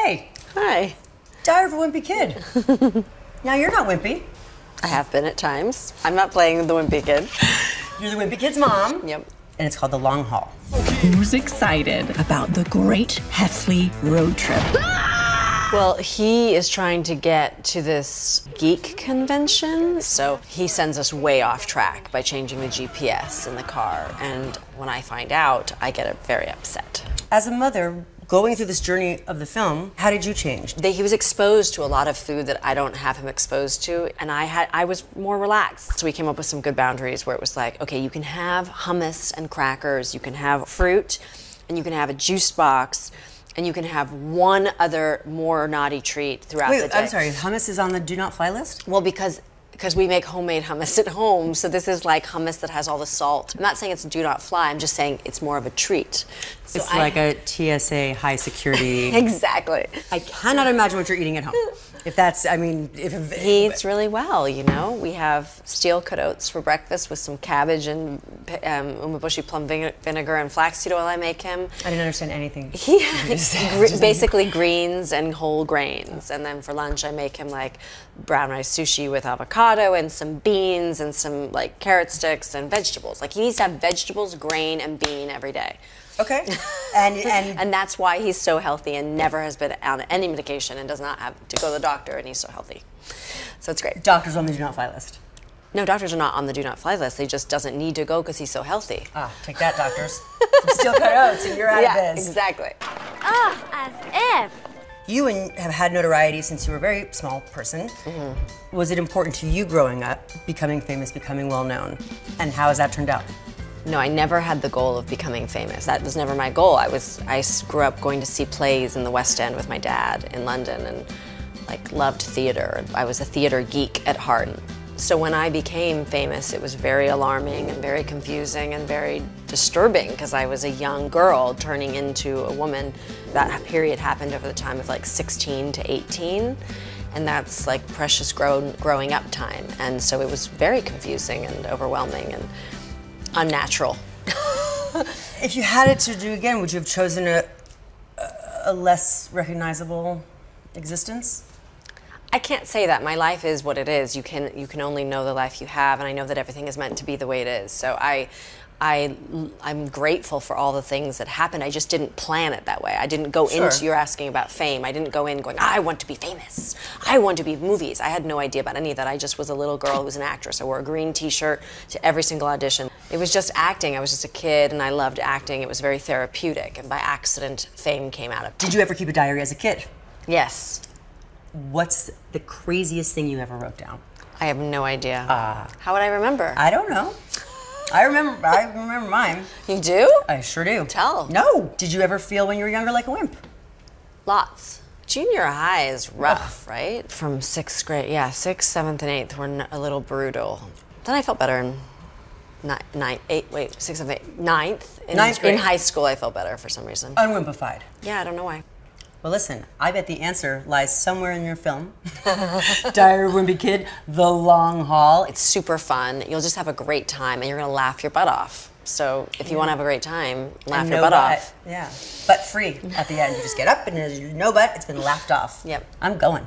Hey. Hi. Diary of a Wimpy Kid. Now, you're not wimpy. I have been at times. I'm not playing the Wimpy Kid. You're the Wimpy Kid's mom. Yep. And it's called The Long Haul. Who's excited about the great Heffley road trip? Well, he is trying to get to this geek convention, so he sends us way off track by changing the GPS in the car, and when I find out, I get very upset. As a mother, going through this journey of the film, how did you change? He was exposed to a lot of food that I don't have him exposed to, and I was more relaxed. So we came up with some good boundaries where it was like, okay, you can have hummus and crackers, you can have fruit, and you can have a juice box, and you can have one other more naughty treat throughout the day. I'm sorry, hummus is on the do not fly list? Well, because we make homemade hummus at home, so this is like hummus that has all the salt. I'm not saying it's do not fly, I'm just saying it's more of a treat. So it's like a TSA high security. Exactly. I cannot imagine what you're eating at home. If that's, I mean, He eats really well, you know. We have steel cut oats for breakfast with some cabbage and umeboshi plum vinegar and flaxseed oil I make him. I didn't understand anything. Basically greens and whole grains. And then for lunch I make him like brown rice sushi with avocado and some beans and some like carrot sticks and vegetables. Like he needs to have vegetables, grain, and bean every day. Okay. And that's why he's so healthy and never has been on any medication and does not have to go to the doctor, and he's so healthy. So it's great. Doctors on the do not fly list. No, doctors are not on the do not fly list. They just doesn't need to go because he's so healthy. Ah, take that, doctors. Some steel cut oats and you're out of biz. Yeah, exactly. As if. You have had notoriety since you were a very small person. Mm-hmm. Was it important to you growing up, becoming famous, becoming well known? And how has that turned out? No, I never had the goal of becoming famous. That was never my goal. I grew up going to see plays in the West End with my dad in London and like loved theater. I was a theater geek at heart. So when I became famous, it was very alarming and very confusing and very disturbing because I was a young girl turning into a woman. That period happened over the time of like 16 to 18. And that's like precious growing up time. And so it was very confusing and overwhelming and unnatural. If you had it to do again, would you have chosen a less recognizable existence? I can't say that. My life is what it is. You can only know the life you have, and I know that everything is meant to be the way it is. So I'm grateful for all the things that happened. I just didn't plan it that way. I didn't go into, you're asking about fame. I didn't go in going, I want to be famous. I want to be movies. I had no idea about any of that. I just was a little girl who was an actress. I wore a green t-shirt to every single audition. It was just acting. I was just a kid and I loved acting. It was very therapeutic, and by accident, fame came out of it. Did you ever keep a diary as a kid? Yes. What's the craziest thing you ever wrote down? I have no idea. How would I remember? I don't know. I remember mine. You do? I sure do. Tell. No. Did you ever feel when you were younger like a wimp? Lots. Junior high is rough, right? From 6th grade, 6th, 7th, and 8th were a little brutal. Then I felt better in 6th, 7th, 8th, 9th. Ninth grade. In high school, I felt better for some reason. Unwimpified. Yeah, I don't know why. Well, listen, I bet the answer lies somewhere in your film. Diary of a Wimpy Kid, The Long Haul. It's super fun. You'll just have a great time, and you're going to laugh your butt off. So if you want to have a great time, laugh your butt off. Yeah, butt free at the end. You just get up and there's no butt. It's been laughed off. Yep. I'm going.